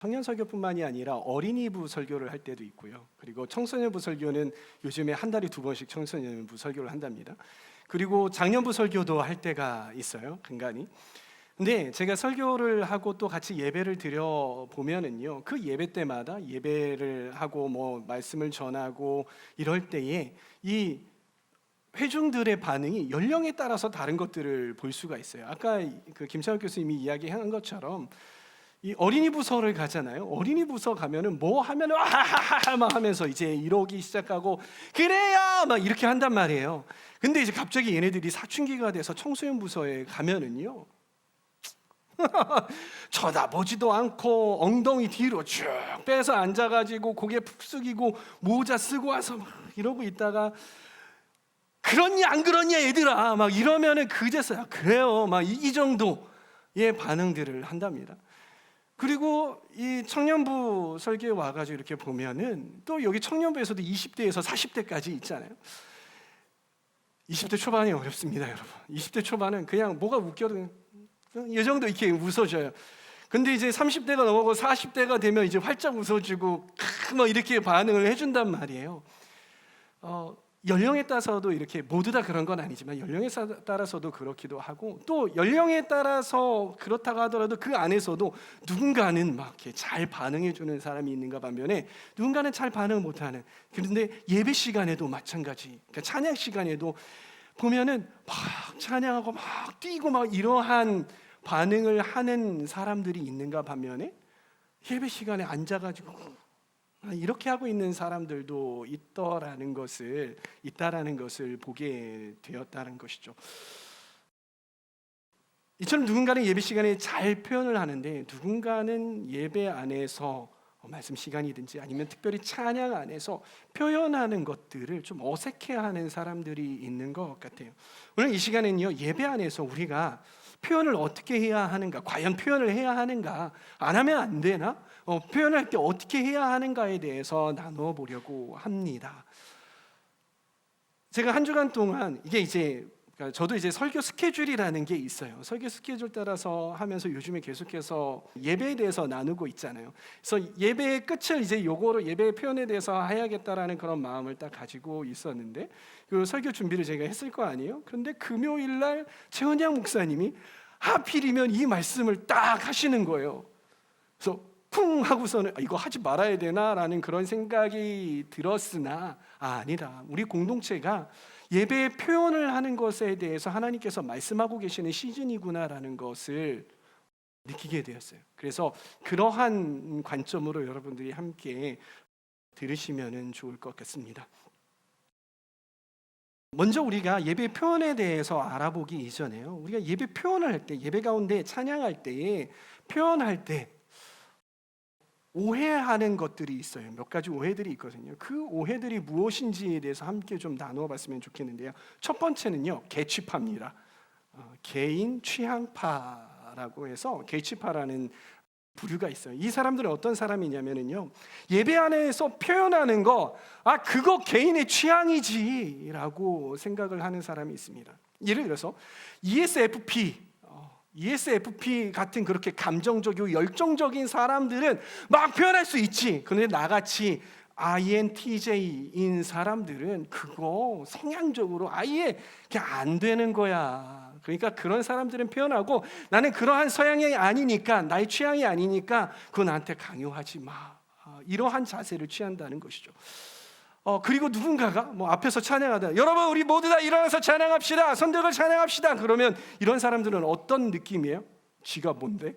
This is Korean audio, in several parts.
청년 설교뿐만이 아니라 어린이부 설교를 할 때도 있고요. 그리고 청소년부 설교는 요즘에 한 달에 2번씩 청소년부 설교를 한답니다. 그리고 장년부 설교도 할 때가 있어요, 간간히. 근데 제가 설교를 하고 또 같이 예배를 드려 보면은요, 그 예배 때마다 예배를 하고 뭐 말씀을 전하고 이럴 때에 이 회중들의 반응이 연령에 따라서 다른 것들을 볼 수가 있어요. 아까 그 김창욱 교수님이 이야기한 것처럼 이 어린이 부서를 가잖아요. 어린이 부서 가면은 뭐 하면은 아하하하 막 하면서 이제 이러기 시작하고 그래요 막 이렇게 한단 말이에요. 근데 이제 갑자기 얘네들이 사춘기가 돼서 청소년 부서에 가면은요, 쳐다보지도 않고 엉덩이 뒤로 쭉 빼서 앉아가지고 고개 푹 숙이고 모자 쓰고 와서 막 이러고 있다가 그렇냐 안 그렇냐 얘들아 막 이러면은 그제서야 그래요 막 이 정도의 반응들을 한답니다. 그리고 이 청년부 설교에 와가지고 이렇게 보면은 또 여기 청년부에서도 20대에서 40대까지 있잖아요. 20대 초반이 어렵습니다, 여러분. 20대 초반은 그냥 뭐가 웃겨도 이 정도 이렇게 웃어줘요. 근데 이제 30대가 넘어가고 40대가 되면 이제 활짝 웃어주고 뭐 이렇게 반응을 해준단 말이에요. 연령에 따라서도 이렇게 모두 다 그런 건 아니지만 연령에 따라서도 그렇기도 하고 또 연령에 따라서 그렇다고 하더라도 그 안에서도 누군가는 막 이렇게 잘 반응해 주는 사람이 있는가 반면에 누군가는 잘 반응을 못하는. 그런데 예배 시간에도 마찬가지. 그러니까 찬양 시간에도 보면은 막 찬양하고 막 뛰고 막 이러한 반응을 하는 사람들이 있는가 반면에 예배 시간에 앉아가지고 이렇게 하고 있는 사람들도 있다라는 것을 보게 되었다는 것이죠. 이처럼 누군가는 예배 시간에 잘 표현을 하는데 누군가는 예배 안에서 말씀 시간이든지 아니면 특별히 찬양 안에서 표현하는 것들을 좀 어색해하는 사람들이 있는 것 같아요. 오늘 이 시간에는요, 예배 안에서 우리가 표현을 어떻게 해야 하는가, 과연 표현을 해야 하는가, 안 하면 안 되나, 표현할 때 어떻게 해야 하는가에 대해서 나눠 보려고 합니다. 제가 한 주간 동안 이게 이제 저도 이제 설교 스케줄이라는 게 있어요. 설교 스케줄 따라서 하면서 요즘에 계속해서 예배에 대해서 나누고 있잖아요. 그래서 예배의 끝을 이제 요거로 예배의 표현에 대해서 해야겠다라는 그런 마음을 딱 가지고 있었는데 그 설교 준비를 제가 했을 거 아니에요. 그런데 금요일 날 최은양 목사님이 하필이면 이 말씀을 딱 하시는 거예요. 그래서 쿵 하고서는 이거 하지 말아야 되나라는 그런 생각이 들었으나 아니다. 우리 공동체가 예배의 표현을 하는 것에 대해서 하나님께서 말씀하고 계시는 시즌이구나라는 것을 느끼게 되었어요. 그래서 그러한 관점으로 여러분들이 함께 들으시면 좋을 것 같습니다. 먼저 우리가 예배 표현에 대해서 알아보기 이전에요, 우리가 예배 표현을 할 때, 예배 가운데 찬양할 때에 표현할 때 오해하는 것들이 있어요. 몇 가지 오해들이 있거든요. 그 오해들이 무엇인지에 대해서 함께 좀 나누어 봤으면 좋겠는데요. 첫 번째는요, 개취파입니다. 개인 취향파라고 해서 개취파라는 부류가 있어요. 이 사람들은 어떤 사람이냐면요, 예배 안에서 표현하는 거, 그거 개인의 취향이지라고 생각을 하는 사람이 있습니다. 예를 들어서 ESFP 같은 그렇게 감정적이고 열정적인 사람들은 막 표현할 수 있지. 그런데 나같이 INTJ인 사람들은 그거 성향적으로 아예 안 되는 거야. 그러니까 그런 사람들은 표현하고 나는 그러한 서양이 아니니까, 나의 취향이 아니니까 그거 나한테 강요하지 마. 이러한 자세를 취한다는 것이죠. 그리고 누군가가 앞에서 찬양하다, 여러분 우리 모두 다 일어나서 찬양합시다, 선덕을 찬양합시다. 그러면 이런 사람들은 어떤 느낌이에요? 지가 뭔데?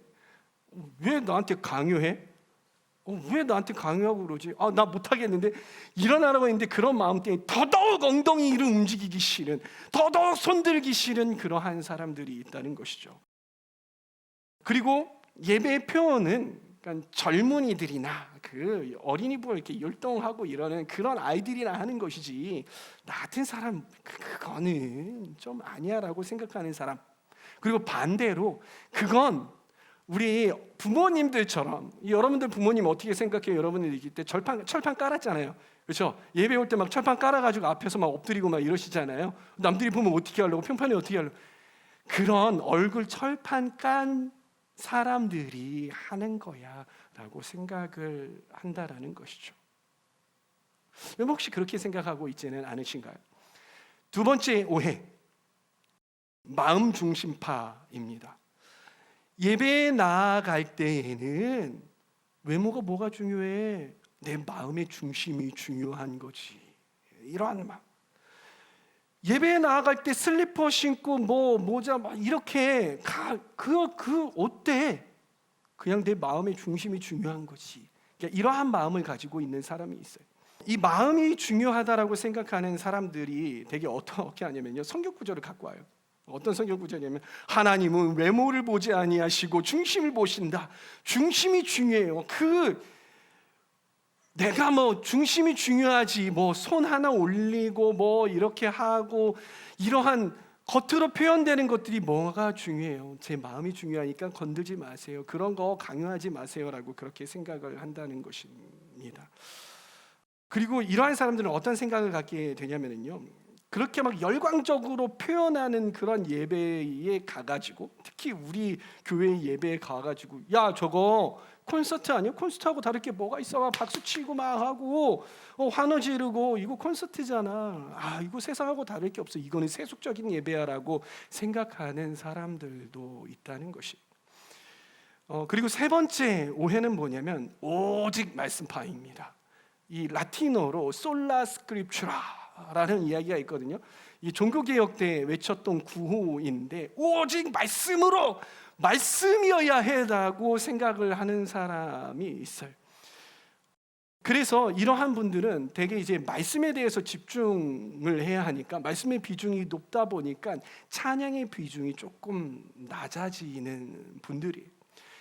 왜 나한테 강요해? 왜 나한테 강요하고 그러지? 나 못하겠는데, 일어나라고 했는데 그런 마음 때문에 더더욱 엉덩이를 움직이기 싫은, 더더욱 손들기 싫은 그러한 사람들이 있다는 것이죠. 그리고 예배의 표현은 그러니까 젊은이들이나 그 어린이부가 이렇게 율동하고 이러는 그런 아이들이나 하는 것이지, 나 같은 사람 그거는 좀 아니야라고 생각하는 사람. 그리고 반대로 그건 우리 부모님들처럼, 여러분들 부모님 어떻게 생각해요? 여러분들 이때 철판 깔았잖아요, 그렇죠? 예배 올 때 막 철판 깔아가지고 앞에서 막 엎드리고 막 이러시잖아요. 남들이 보면 어떻게 하려고, 평판에 어떻게 하려고. 그런 얼굴 철판 깐 사람들이 하는 거야. 라고 생각을 한다라는 것이죠. 여러분 혹시 그렇게 생각하고 있지는 않으신가요? 두 번째 오해, 마음 중심파입니다. 예배에 나아갈 때에는 외모가 뭐가 중요해? 내 마음의 중심이 중요한 거지. 이러한 마음. 예배에 나아갈 때 슬리퍼 신고 모자 이렇게 그 어때? 그냥 내 마음의 중심이 중요한 거지. 그러니까 이러한 마음을 가지고 있는 사람이 있어요. 이 마음이 중요하다라고 생각하는 사람들이 되게 어떻게 하냐면요, 성경 구절을 갖고 와요. 어떤 성경 구절이냐면 하나님은 외모를 보지 아니하시고 중심을 보신다. 중심이 중요해요. 내가 중심이 중요하지 손 하나 올리고 이렇게 하고 이러한 겉으로 표현되는 것들이 뭐가 중요해요? 제 마음이 중요하니까 건들지 마세요. 그런 거 강요하지 마세요라고 그렇게 생각을 한다는 것입니다. 그리고 이러한 사람들은 어떤 생각을 갖게 되냐면요, 그렇게 열광적으로 표현하는 그런 예배에 가가지고, 특히 우리 교회 예배에 가가지고 야 저거 콘서트 아니야? 콘서트하고 다를 게 뭐가 있어? 박수 치고 막 하고 환호 지르고 이거 콘서트잖아. 이거 세상하고 다를 게 없어. 이거는 세속적인 예배야라고 생각하는 사람들도 있다는 것이. 그리고 세 번째 오해는 뭐냐면 오직 말씀파입니다. 이 라틴어로 솔라 스크립추라라는 이야기가 있거든요. 이 종교개혁 때 외쳤던 구호인데 오직 말씀으로, 말씀이어야 해라고 생각을 하는 사람이 있어요. 그래서 이러한 분들은 되게 이제 말씀에 대해서 집중을 해야 하니까 말씀의 비중이 높다 보니까 찬양의 비중이 조금 낮아지는 분들이에요.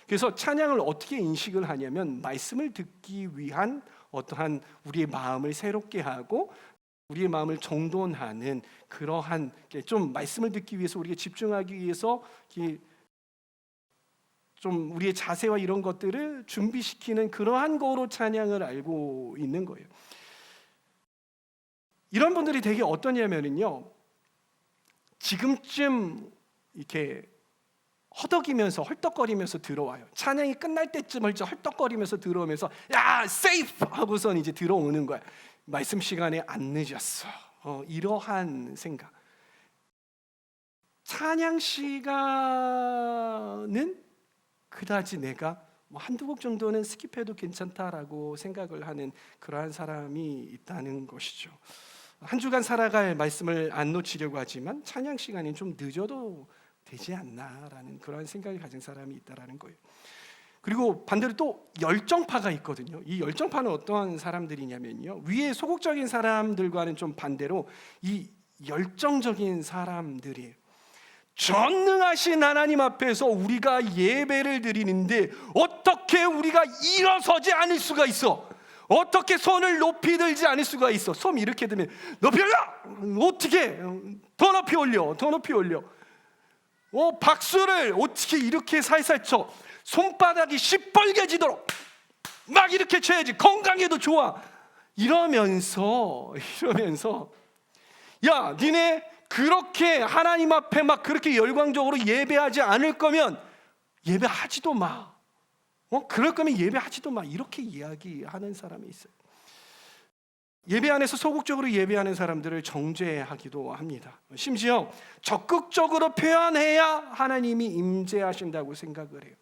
그래서 찬양을 어떻게 인식을 하냐면 말씀을 듣기 위한 어떠한 우리의 마음을 새롭게 하고 우리의 마음을 정돈하는 그러한 좀 말씀을 듣기 위해서 우리가 집중하기 위해서 좀 우리의 자세와 이런 것들을 준비시키는 그러한 거로 찬양을 알고 있는 거예요. 이런 분들이 되게 어떠냐면요, 지금쯤 이렇게 허덕이면서 헐떡거리면서 들어와요. 찬양이 끝날 때쯤 헐떡거리면서 들어오면서 야 세이프 하고선 이제 들어오는 거야. 말씀 시간에 안 늦었어. 이러한 생각. 찬양 시간은 그다지 내가 한두 곡 정도는 스킵해도 괜찮다라고 생각을 하는 그러한 사람이 있다는 것이죠. 한 주간 살아갈 말씀을 안 놓치려고 하지만 찬양 시간이 좀 늦어도 되지 않나라는 그런 생각을 가진 사람이 있다라는 거예요. 그리고 반대로 또 열정파가 있거든요. 이 열정파는 어떠한 사람들이냐면요, 위에 소극적인 사람들과는 좀 반대로 이 열정적인 사람들이에요. 전능하신 하나님 앞에서 우리가 예배를 드리는데 어떻게 우리가 일어서지 않을 수가 있어? 어떻게 손을 높이 들지 않을 수가 있어? 손 이렇게 들면 높이 올려! 어떻게? 더 높이 올려, 더 높이 올려. 박수를 어떻게 이렇게 살살 쳐? 손바닥이 시뻘개지도록 막 이렇게 쳐야지 건강에도 좋아. 이러면서 야 니네 그렇게 하나님 앞에 막 그렇게 열광적으로 예배하지 않을 거면 예배하지도 마. 그럴 거면 예배하지도 마. 이렇게 이야기하는 사람이 있어요. 예배 안에서 소극적으로 예배하는 사람들을 정죄하기도 합니다. 심지어 적극적으로 표현해야 하나님이 임재하신다고 생각을 해요.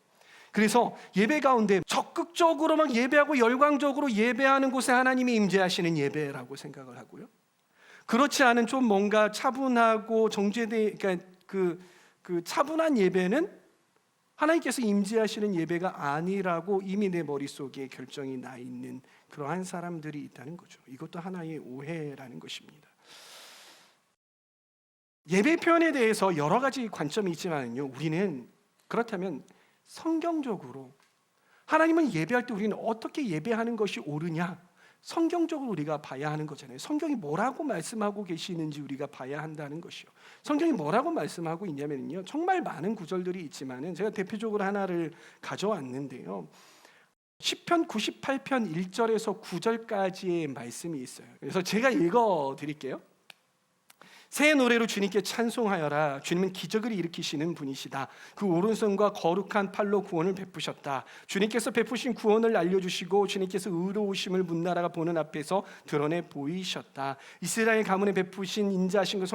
그래서 예배 가운데 적극적으로 막 예배하고 열광적으로 예배하는 곳에 하나님이 임재하시는 예배라고 생각을 하고요, 그렇지 않은 좀 뭔가 차분하고 그러니까 그 차분한 예배는 하나님께서 임재하시는 예배가 아니라고 이미 내 머릿속에 결정이 나 있는 그러한 사람들이 있다는 거죠. 이것도 하나의 오해라는 것입니다. 예배 표현에 대해서 여러 가지 관점이 있지만요, 우리는 그렇다면 성경적으로 하나님은 예배할 때 우리는 어떻게 예배하는 것이 옳으냐, 성경적으로 우리가 봐야 하는 거잖아요. 성경이 뭐라고 말씀하고 계시는지 우리가 봐야 한다는 것이요. 성경이 뭐라고 말씀하고 있냐면요, 정말 많은 구절들이 있지만은 제가 대표적으로 하나를 가져왔는데요, 시편 98편 1절에서 9절까지의 말씀이 있어요. 그래서 제가 읽어 드릴게요. 새 노래로 주님께 찬송하여라. 주님은 기적을 일으키시는 분이시다. 그 오른손과 거룩한 팔로 구원을 베푸셨다. 주님께서 베푸신 구원을 알려주시고 주님께서 의로우심을 문나라가 보는 앞에서 드러내 보이셨다. 이스라엘 가문에 베푸신 인자하신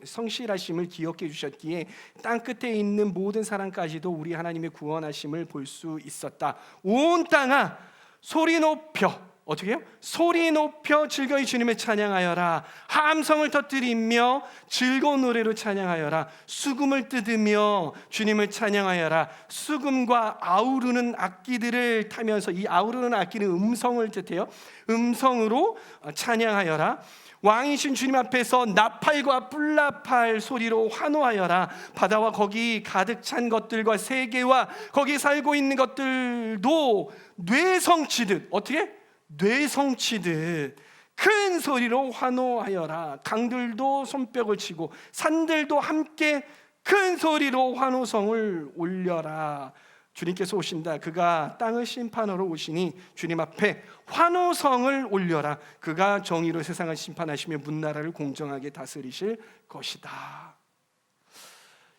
성실하심을 기억해 주셨기에 땅끝에 있는 모든 사람까지도 우리 하나님의 구원하심을 볼 수 있었다. 온 땅아 소리 높여, 어떻게 해요? 소리 높여 즐거이 주님을 찬양하여라. 함성을 터뜨리며 즐거운 노래로 찬양하여라. 수금을 뜯으며 주님을 찬양하여라. 수금과 아우르는 악기들을 타면서, 이 아우르는 악기는 음성을 뜻해요. 음성으로 찬양하여라. 왕이신 주님 앞에서 나팔과 뿔나팔 소리로 환호하여라. 바다와 거기 가득 찬 것들과 세계와 거기 살고 있는 것들도 뇌성치듯, 어떻게? 뇌성치듯 큰 소리로 환호하여라. 강들도 손뼉을 치고 산들도 함께 큰 소리로 환호성을 올려라. 주님께서 오신다. 그가 땅을 심판하러 오시니 주님 앞에 환호성을 올려라. 그가 정의로 세상을 심판하시며 문나라를 공정하게 다스리실 것이다.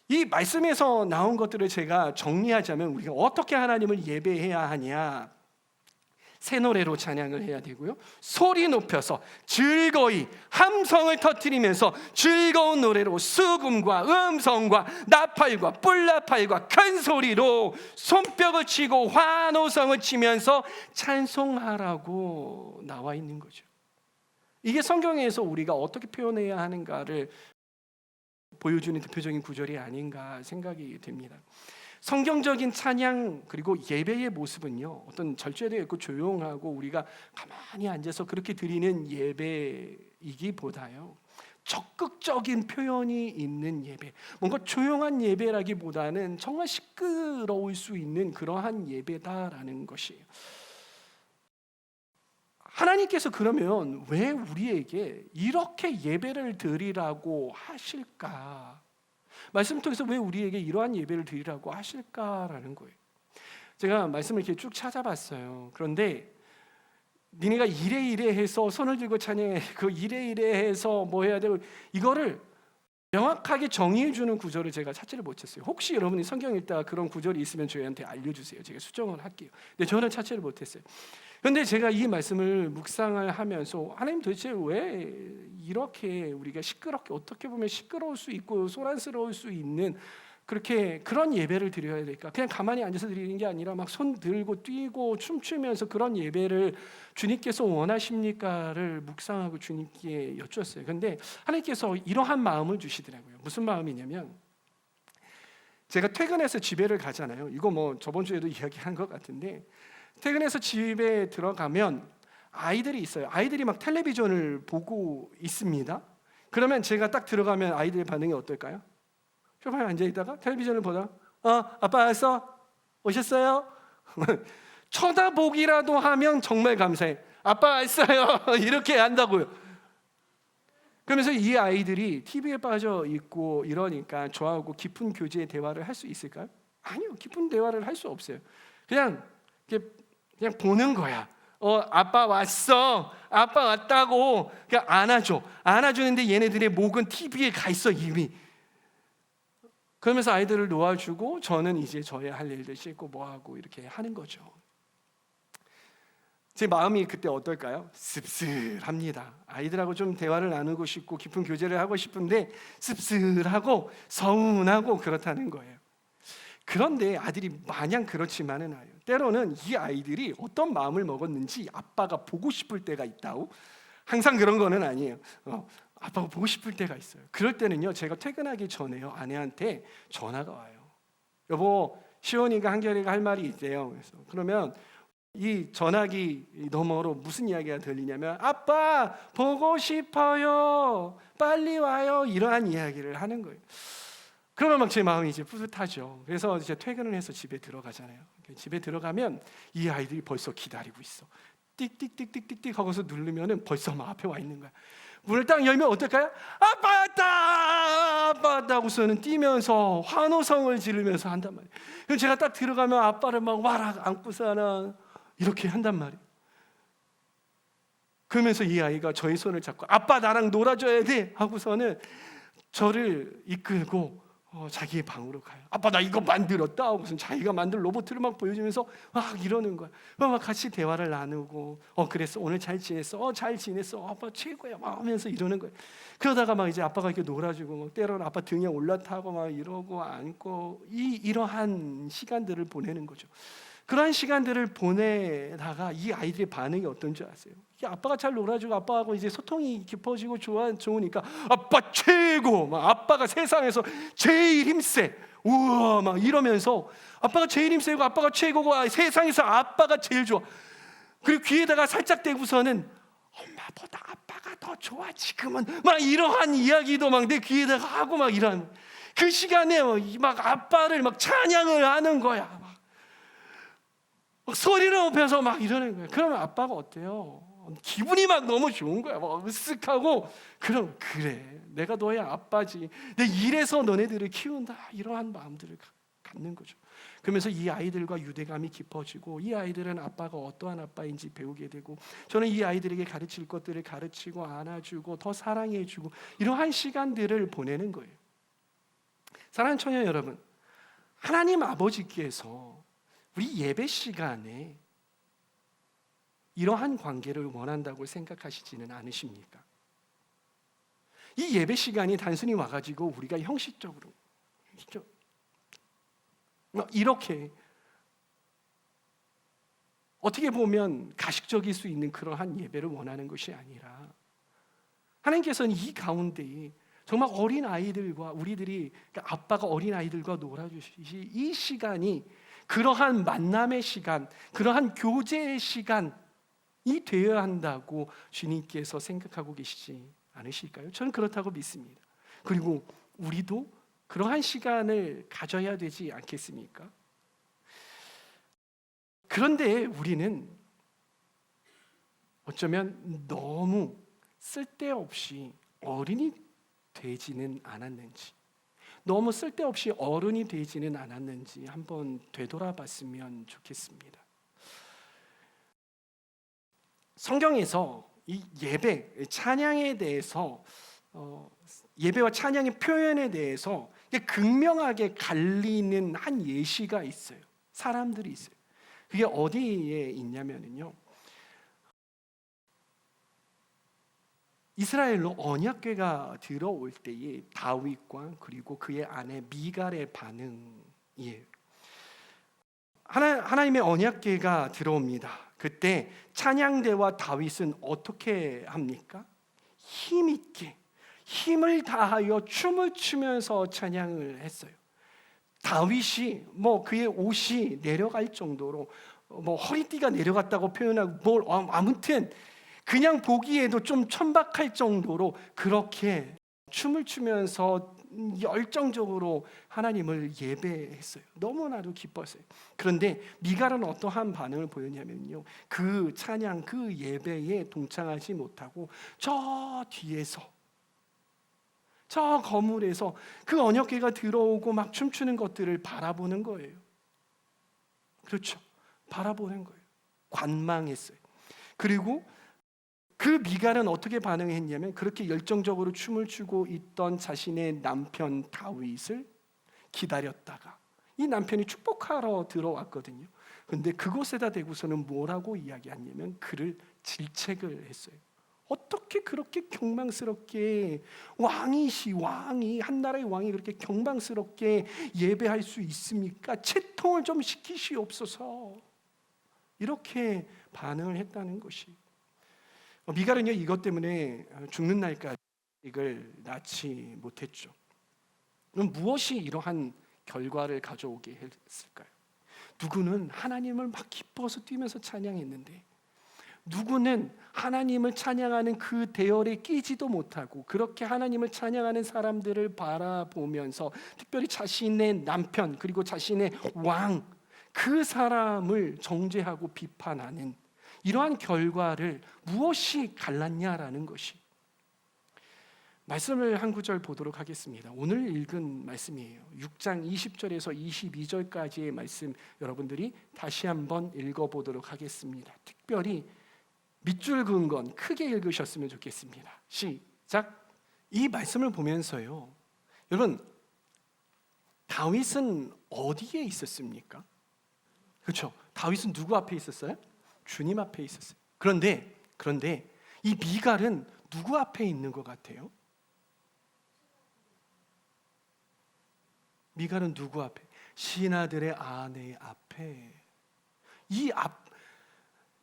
이 말씀에서 나온 것들을 제가 정리하자면, 우리가 어떻게 하나님을 예배해야 하냐? 새 노래로 찬양을 해야 되고요, 소리 높여서 즐거이 함성을 터뜨리면서 즐거운 노래로 수금과 음성과 나팔과 뿔나팔과 큰 소리로 손뼉을 치고 환호성을 치면서 찬송하라고 나와 있는 거죠. 이게 성경에서 우리가 어떻게 표현해야 하는가를 보여주는 대표적인 구절이 아닌가 생각이 됩니다. 성경적인 찬양 그리고 예배의 모습은요, 어떤 절제되어 있고 조용하고 우리가 가만히 앉아서 그렇게 드리는 예배이기보다요, 적극적인 표현이 있는 예배, 뭔가 조용한 예배라기보다는 정말 시끄러울 수 있는 그러한 예배다라는 것이에요. 하나님께서 그러면 왜 우리에게 이렇게 예배를 드리라고 하실까? 말씀을 통해서 왜 우리에게 이러한 예배를 드리라고 하실까라는 거예요. 제가 말씀을 이렇게 쭉 찾아봤어요. 그런데 니네가 이래 해서 손을 들고 찬양해, 그 이래 해서 뭐 해야 되고, 이거를 명확하게 정의해 주는 구절을 제가 찾지를 못했어요. 혹시 여러분이 성경 읽다가 그런 구절이 있으면 저희한테 알려주세요. 제가 수정을 할게요. 근데 저는 찾지를 못했어요. 그런데 제가 이 말씀을 묵상을 하면서, 하나님 도대체 왜 이렇게 우리가 시끄럽게, 어떻게 보면 시끄러울 수 있고 소란스러울 수 있는 그런 예배를 드려야 될까? 그냥 가만히 앉아서 드리는 게 아니라 막 손 들고 뛰고 춤추면서 그런 예배를 주님께서 원하십니까를 묵상하고 주님께 여쭈었어요. 그런데 하나님께서 이러한 마음을 주시더라고요. 무슨 마음이냐면, 제가 퇴근해서 집에를 가잖아요. 이거 뭐 저번 주에도 이야기한 것 같은데, 퇴근해서 집에 들어가면 아이들이 있어요. 아이들이 막 텔레비전을 보고 있습니다. 그러면 제가 딱 들어가면 아이들의 반응이 어떨까요? 소파에 앉아있다가 텔레비전을 보다가 아빠 왔어? 오셨어요? 쳐다보기라도 하면 정말 감사해. 아빠 왔어요. 이렇게 한다고요. 그러면서 이 아이들이 TV에 빠져 있고 이러니까 저하고 깊은 교제의 대화를 할 수 있을까요? 아니요. 깊은 대화를 할 수 없어요. 그냥 보는 거야. 아빠 왔어. 아빠 왔다고 그냥 안아줘. 안아주는데 얘네들의 목은 TV에 가 있어 이미. 그러면서 아이들을 놓아주고 저는 이제 저의 할 일들 씻고 뭐하고 이렇게 하는 거죠. 제 마음이 그때 어떨까요? 씁쓸합니다. 아이들하고 좀 대화를 나누고 싶고 깊은 교제를 하고 싶은데 씁쓸하고 서운하고 그렇다는 거예요. 그런데 아들이 마냥 그렇지만은 않아요. 때로는 이 아이들이 어떤 마음을 먹었는지 아빠가 보고 싶을 때가 있다고. 항상 그런 거는 아니에요. 아빠가 보고 싶을 때가 있어요. 그럴 때는요, 제가 퇴근하기 전에요, 아내한테 전화가 와요. 여보, 시원이가 한결이가 할 말이 있대요. 그래서 그러면 이 전화기 너머로 무슨 이야기가 들리냐면, 아빠 보고 싶어요, 빨리 와요, 이러한 이야기를 하는 거예요. 그러면 막 제 마음이 이제 뿌듯하죠. 그래서 이제 퇴근을 해서 집에 들어가잖아요. 집에 들어가면 이 아이들이 벌써 기다리고 있어. 띡띡띡띡띡 하고서 누르면은 벌써 막 앞에 와 있는 거야. 문을 딱 열면 어떨까요? 아빠 왔다! 아빠 왔다! 하고서는 뛰면서 환호성을 지르면서 한단 말이에요. 그럼 제가 딱 들어가면 아빠를 막 와락 안고서는 이렇게 한단 말이에요. 그러면서 이 아이가 저의 손을 잡고 아빠 나랑 놀아줘야 돼 하고서는 저를 이끌고 자기의 방으로 가요. 아빠 나 이거 만들었다 하고서 자기가 만든 로봇을 막 보여주면서 막 이러는 거야. 막 같이 대화를 나누고 그랬어 오늘 잘 지냈어? 잘 지냈어? 아빠 최고야 막 하면서 이러는 거예요. 그러다가 막 이제 아빠가 이렇게 놀아주고 막 때로는 아빠 등에 올라타고 막 이러고 안고 이러한 시간들을 보내는 거죠. 그러한 시간들을 보내다가 이 아이들의 반응이 어떤지 아세요? 아빠가 잘 놀아주고 아빠하고 이제 소통이 깊어지고 좋으니까 아빠 최고, 막 아빠가 세상에서 제일 힘세, 우와 막 이러면서 아빠가 제일 힘세고 아빠가 최고고 세상에서 아빠가 제일 좋아. 그리고 귀에다가 살짝 대고서는 엄마보다 아빠가 더 좋아 지금은 막 이러한 이야기도 막 내 귀에다가 하고 막 이런 그 시간에 막 아빠를 막 찬양을 하는 거야. 막 소리를 높여서 막 이러는 거예요. 그러면 아빠가 어때요? 기분이 막 너무 좋은 거야. 막 으쓱하고 그럼 그래 내가 너의 아빠지. 내 일에서 너네들을 키운다. 이러한 마음들을 갖는 거죠. 그러면서 이 아이들과 유대감이 깊어지고 이 아이들은 아빠가 어떠한 아빠인지 배우게 되고 저는 이 아이들에게 가르칠 것들을 가르치고 안아주고 더 사랑해주고 이러한 시간들을 보내는 거예요. 사랑하는 처녀 여러분, 하나님 아버지께서 우리 예배 시간에 이러한 관계를 원한다고 생각하시지는 않으십니까? 이 예배 시간이 단순히 와가지고 우리가 형식적으로 이렇게 어떻게 보면 가식적일 수 있는 그러한 예배를 원하는 것이 아니라 하나님께서는 이 가운데 정말 어린 아이들과 우리들이 아빠가 어린 아이들과 놀아주시듯이 이 시간이 그러한 만남의 시간, 그러한 교제의 시간이 되어야 한다고 주님께서 생각하고 계시지 않으실까요? 저는 그렇다고 믿습니다. 그리고 우리도 그러한 시간을 가져야 되지 않겠습니까? 그런데 우리는 어쩌면 너무 쓸데없이 어린이 되지는 않았는지, 너무 쓸데없이 어른이 되지는 않았는지 한번 되돌아봤으면 좋겠습니다. 성경에서 이 예배, 찬양에 대해서 예배와 찬양의 표현에 대해서 극명하게 갈리는 한 예시가 있어요. 사람들이 있어요. 그게 어디에 있냐면요, 이스라엘로 언약궤가 들어올 때의 다윗과 그리고 그의 아내 미갈의 반응이에요. 하나님의 언약궤가 들어옵니다. 그때 찬양대와 다윗은 어떻게 합니까? 힘있게 힘을 다하여 춤을 추면서 찬양을 했어요. 다윗이 그의 옷이 내려갈 정도로 허리띠가 내려갔다고 표현하고 아무튼 그냥 보기에도 좀 천박할 정도로 그렇게 춤을 추면서 열정적으로 하나님을 예배했어요. 너무나도 기뻤어요. 그런데 미갈은 어떠한 반응을 보였냐면요, 그 찬양, 그 예배에 동참하지 못하고 저 뒤에서, 저 거물에서 그 언약궤가 들어오고 막 춤추는 것들을 바라보는 거예요. 그렇죠. 바라보는 거예요. 관망했어요. 그리고 그 미갈은 어떻게 반응했냐면 그렇게 열정적으로 춤을 추고 있던 자신의 남편 다윗을 기다렸다가 이 남편이 축복하러 들어왔거든요. 그런데 그곳에다 대고서는 뭐라고 이야기하냐면 그를 질책을 했어요. 어떻게 그렇게 경망스럽게 왕이 한 나라의 왕이 그렇게 경망스럽게 예배할 수 있습니까? 채통을 좀 시키시옵소서. 이렇게 반응을 했다는 것이, 미갈은요 이것 때문에 죽는 날까지 이걸 낳지 못했죠. 그럼 무엇이 이러한 결과를 가져오게 했을까요? 누구는 하나님을 막 기뻐서 뛰면서 찬양했는데 누구는 하나님을 찬양하는 그 대열에 끼지도 못하고 그렇게 하나님을 찬양하는 사람들을 바라보면서 특별히 자신의 남편 그리고 자신의 왕, 그 사람을 정죄하고 비판하는 이러한 결과를 무엇이 갈랐냐라는 것이, 말씀을 한 구절 보도록 하겠습니다. 오늘 읽은 말씀이에요. 6장 20절에서 22절까지의 말씀 여러분들이 다시 한번 읽어보도록 하겠습니다. 특별히 밑줄 그은 건 크게 읽으셨으면 좋겠습니다. 시작. 이 말씀을 보면서요, 여러분, 다윗은 어디에 있었습니까? 그렇죠. 다윗은 누구 앞에 있었어요? 주님 앞에 있었어요. 그런데 이 미갈은 누구 앞에 있는 것 같아요? 미갈은 누구 앞에? 신하들의 아내 앞에.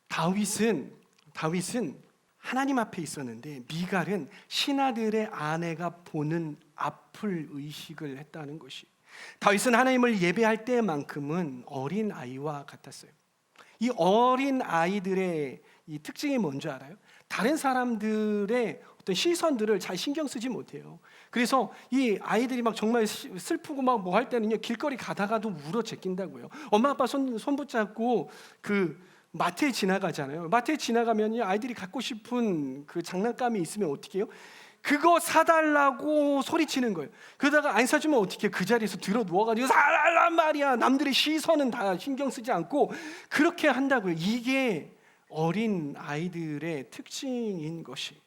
다윗은 하나님 앞에 있었는데 미갈은 신하들의 아내가 보는 앞을 의식을 했다는 것이, 다윗은 하나님을 예배할 때만큼은 어린 아이와 같았어요. 이 어린 아이들의 이 특징이 뭔지 알아요? 다른 사람들의 어떤 시선들을 잘 신경 쓰지 못해요. 그래서 이 아이들이 막 정말 슬프고 막 뭐 할 때는요, 길거리 가다가도 울어 제낀다고요. 엄마 아빠 손 붙잡고 그 마트에 지나가잖아요. 마트에 지나가면요, 아이들이 갖고 싶은 그 장난감이 있으면 어떻게 해요? 그거 사달라고 소리치는 거예요. 그러다가 안 사주면 어떻게 해요? 그 자리에서 들어 누워가지고 사달란 말이야. 남들의 시선은 다 신경 쓰지 않고 그렇게 한다고요. 이게 어린 아이들의 특징인 것이.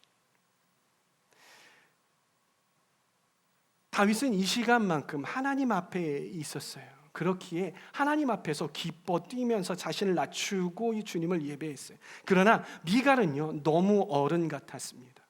다윗은 이 시간만큼 하나님 앞에 있었어요. 그렇기에 하나님 앞에서 기뻐 뛰면서 자신을 낮추고 이 주님을 예배했어요. 그러나 미갈은요, 너무 어른 같았습니다.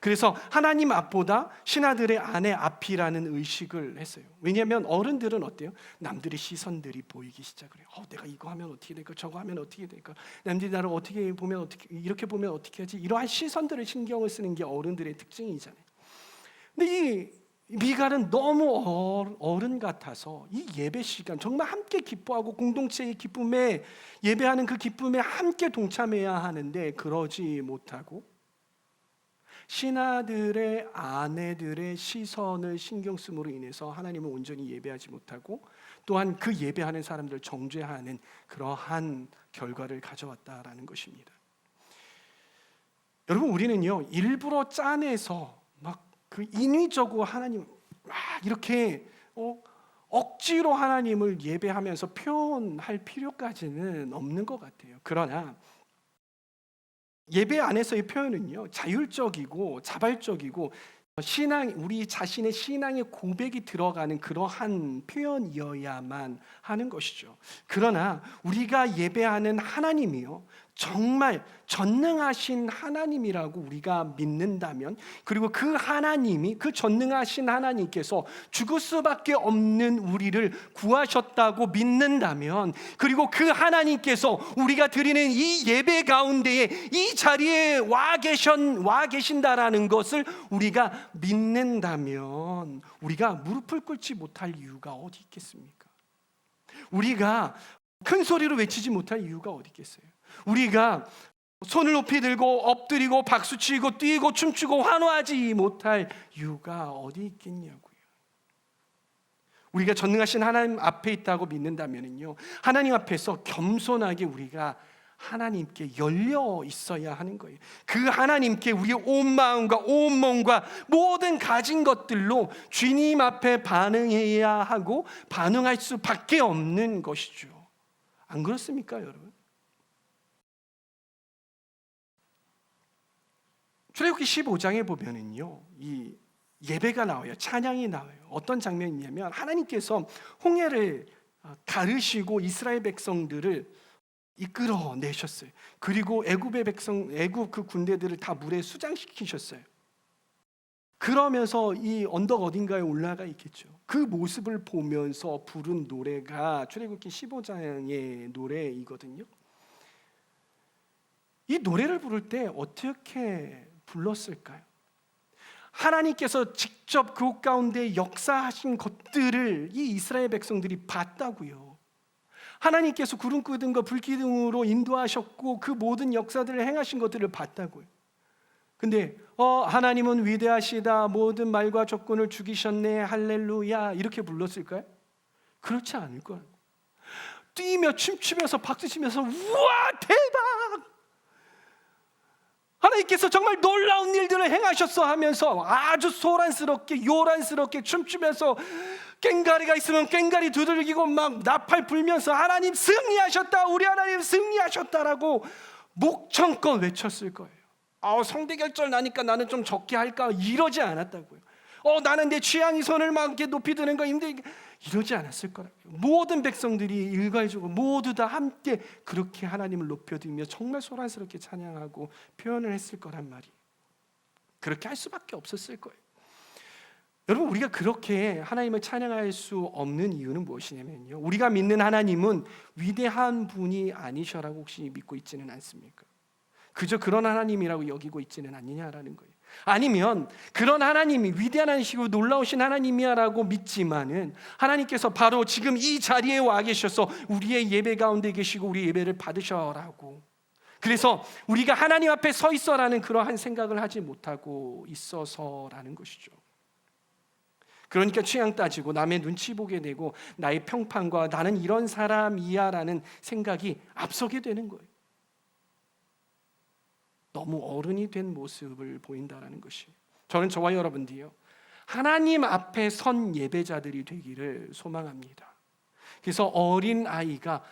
그래서 하나님 앞보다 신하들의 아내 앞이라는 의식을 했어요. 왜냐하면 어른들은 어때요? 남들의 시선들이 보이기 시작을 해요. 내가 이거 하면 어떻게 될까? 저거 하면 어떻게 될까? 남들이 나를 어떻게 보면 어떻게, 이렇게 보면 어떻게 하지? 이러한 시선들을 신경을 쓰는 게 어른들의 특징이잖아요. 근데 이 미갈은 너무 어른 같아서 이 예배 시간 정말 함께 기뻐하고 공동체의 기쁨에, 예배하는 그 기쁨에 함께 동참해야 하는데 그러지 못하고 신하들의 아내들의 시선을 신경 쓰므로 인해서 하나님을 온전히 예배하지 못하고 또한 그 예배하는 사람들을 정죄하는 그러한 결과를 가져왔다라는 것입니다. 여러분, 우리는요, 일부러 짜내서 막 그 인위적으로 하나님 막 이렇게 억지로 하나님을 예배하면서 표현할 필요까지는 없는 것 같아요. 그러나 예배 안에서의 표현은요, 자율적이고 자발적이고 우리 자신의 신앙의 고백이 들어가는 그러한 표현이어야만 하는 것이죠. 그러나 우리가 예배하는 하나님이요, 정말 전능하신 하나님이라고 우리가 믿는다면, 그리고 그 하나님이, 그 전능하신 하나님께서 죽을 수밖에 없는 우리를 구하셨다고 믿는다면, 그리고 그 하나님께서 우리가 드리는 이 예배 가운데에 이 자리에 와 계신다라는 것을 우리가 믿는다면 우리가 무릎을 꿇지 못할 이유가 어디 있겠습니까? 우리가 큰 소리로 외치지 못할 이유가 어디 있겠어요? 우리가 손을 높이 들고 엎드리고 박수치고 뛰고 춤추고 환호하지 못할 이유가 어디 있겠냐고요. 우리가 전능하신 하나님 앞에 있다고 믿는다면요, 하나님 앞에서 겸손하게 우리가 하나님께 열려 있어야 하는 거예요. 그 하나님께 우리의 온 마음과 온 몸과 모든 가진 것들로 주님 앞에 반응해야 하고 반응할 수밖에 없는 것이죠. 안 그렇습니까, 여러분? 출애굽기 15장에 보면은요, 이 예배가 나와요. 찬양이 나와요. 어떤 장면이냐면 하나님께서 홍해를 가르시고 이스라엘 백성들을 이끌어내셨어요. 그리고 애굽 그 군대들을 다 물에 수장시키셨어요. 그러면서 이 언덕 어딘가에 올라가 있겠죠. 그 모습을 보면서 부른 노래가 출애굽기 15장의 노래이거든요. 이 노래를 부를 때 어떻게 불렀을까요? 하나님께서 직접 그곳 가운데 역사하신 것들을 이 이스라엘 백성들이 봤다고요. 하나님께서 구름 기둥과 불 기둥으로 인도하셨고 그 모든 역사들을 행하신 것들을 봤다고요. 근데 하나님은 위대하시다, 모든 말과 조건을 죽이셨네, 할렐루야, 이렇게 불렀을까요? 그렇지 않을 거예요. 뛰며 춤추면서 박수치면서 우와 대박, 하나님께서 정말 놀라운 일들을 행하셨어 하면서 아주 소란스럽게 요란스럽게 춤추면서, 꽹가리가 있으면 꽹가리 두들기고 막 나팔 불면서 하나님 승리하셨다, 우리 하나님 승리하셨다라고 목청껏 외쳤을 거예요. 성대결절 나니까 나는 좀 적게 할까 이러지 않았다고요. 나는 내 취향이 손을 막 이렇게 높이 드는 거 힘들게 이러지 않았을 거라고요. 모든 백성들이 일괄적으로 모두 다 함께 그렇게 하나님을 높여드리며 정말 소란스럽게 찬양하고 표현을 했을 거란 말이에요. 그렇게 할 수밖에 없었을 거예요. 여러분, 우리가 그렇게 하나님을 찬양할 수 없는 이유는 무엇이냐면요, 우리가 믿는 하나님은 위대한 분이 아니셔라고 혹시 믿고 있지는 않습니까? 그저 그런 하나님이라고 여기고 있지는 않느냐라는 거예요. 아니면 그런 하나님이 위대하시고 놀라우신 하나님이야라고 믿지만은 하나님께서 바로 지금 이 자리에 와 계셔서 우리의 예배 가운데 계시고 우리 예배를 받으셔라고, 그래서 우리가 하나님 앞에 서 있어라는 그러한 생각을 하지 못하고 있어서라는 것이죠. 그러니까 취향 따지고 남의 눈치 보게 되고 나의 평판과 나는 이런 사람이야라는 생각이 앞서게 되는 거예요. 너무 어른이 된 모습을 보인다라는 것이, 저는 저와 여러분들이요, 하나님 앞에 선 예배자들이 되기를 소망합니다. 그래서 어린 아이가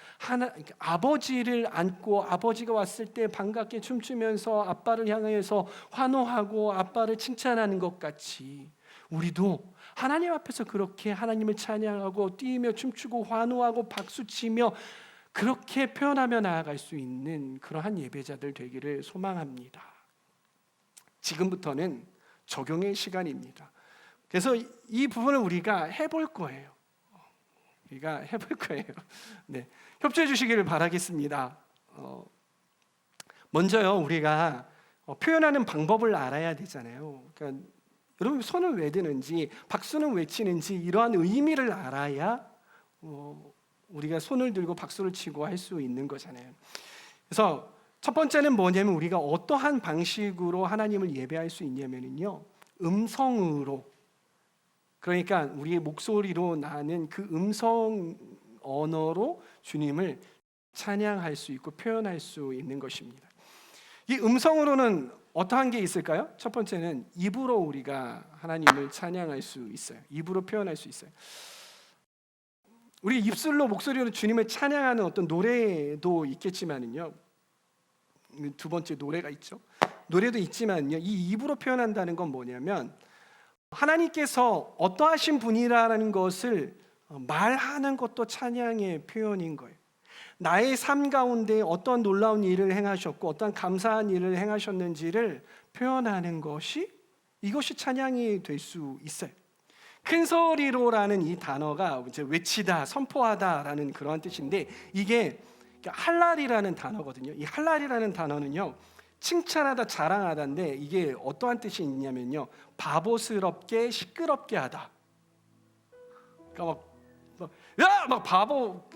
아버지를 안고 아버지가 왔을 때 반갑게 춤추면서 아빠를 향해서 환호하고 아빠를 칭찬하는 것 같이 우리도 하나님 앞에서 그렇게 하나님을 찬양하고 뛰며 춤추고 환호하고 박수치며 그렇게 표현하며 나아갈 수 있는 그러한 예배자들 되기를 소망합니다. 지금부터는 적용의 시간입니다. 그래서 이 부분을 우리가 해볼 거예요. 네, 협조해 주시기를 바라겠습니다. 먼저요, 우리가 표현하는 방법을 알아야 되잖아요. 그러니까 여러분, 손을 왜 드는지, 박수는 왜 치는지 이러한 의미를 알아야 우리가 손을 들고 박수를 치고 할 수 있는 거잖아요. 그래서 첫 번째는 뭐냐면, 우리가 어떠한 방식으로 하나님을 예배할 수 있냐면요, 음성으로, 그러니까 우리의 목소리로 나는 그 음성 언어로 주님을 찬양할 수 있고 표현할 수 있는 것입니다. 이 음성으로는 어떠한 게 있을까요? 첫 번째는 입으로 우리가 하나님을 찬양할 수 있어요. 입으로 표현할 수 있어요. 우리 입술로 목소리로 주님을 찬양하는 어떤 노래도 있겠지만은요, 두 번째 노래가 있죠. 노래도 있지만요, 이 입으로 표현한다는 건 뭐냐면 하나님께서 어떠하신 분이라는 것을 말하는 것도 찬양의 표현인 거예요. 나의 삶 가운데 어떤 놀라운 일을 행하셨고 어떤 감사한 일을 행하셨는지를 표현하는 것이, 이것이 찬양이 될 수 있어요. 큰 소리로라는 이 단어가 이제 외치다, 선포하다라는 그러한 뜻인데, 이게 할랄이라는 단어거든요. 이 할랄이라는 단어는요, 칭찬하다, 자랑하다인데 이게 어떠한 뜻이 있냐면요, 바보스럽게 시끄럽게 하다. 그러니까 막 바보,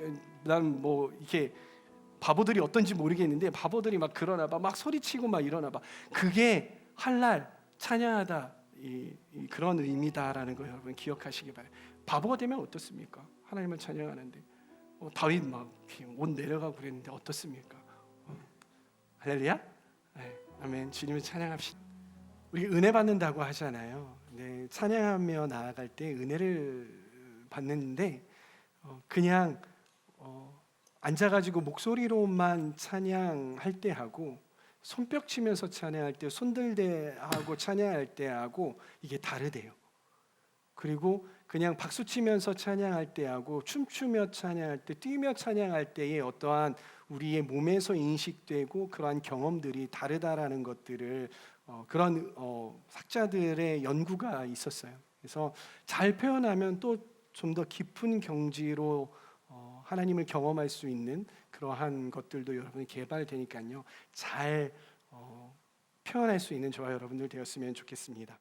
난 뭐 이렇게 바보들이 어떤지 모르겠는데 바보들이 막 그러나 봐, 막 소리치고 막 이러나 봐. 그게 할랄, 찬양하다, 그런 의미다라는 거 여러분 기억하시기 바래요. 바보가 되면 어떻습니까? 하나님을 찬양하는데 다윗 막 옷 내려가고 그랬는데 어떻습니까? 할렐루야? 네, 아멘. 주님을 찬양합시다. 우리 은혜 받는다고 하잖아요. 네, 찬양하며 나아갈 때 은혜를 받는데 그냥 앉아가지고 목소리로만 찬양할 때 하고 손뼉 치면서 찬양할 때, 손들대 하고 찬양할 때 하고 이게 다르대요. 그리고 그냥 박수 치면서 찬양할 때 하고 춤추며 찬양할 때, 뛰며 찬양할 때의 어떠한 우리의 몸에서 인식되고 그러한 경험들이 다르다라는 것들을 그런 학자들의 연구가 있었어요. 그래서 잘 표현하면 또 좀 더 깊은 경지로 하나님을 경험할 수 있는 그러한 것들도 여러분이 개발되니까요, 잘 표현할 수 있는 저와 여러분들 되었으면 좋겠습니다.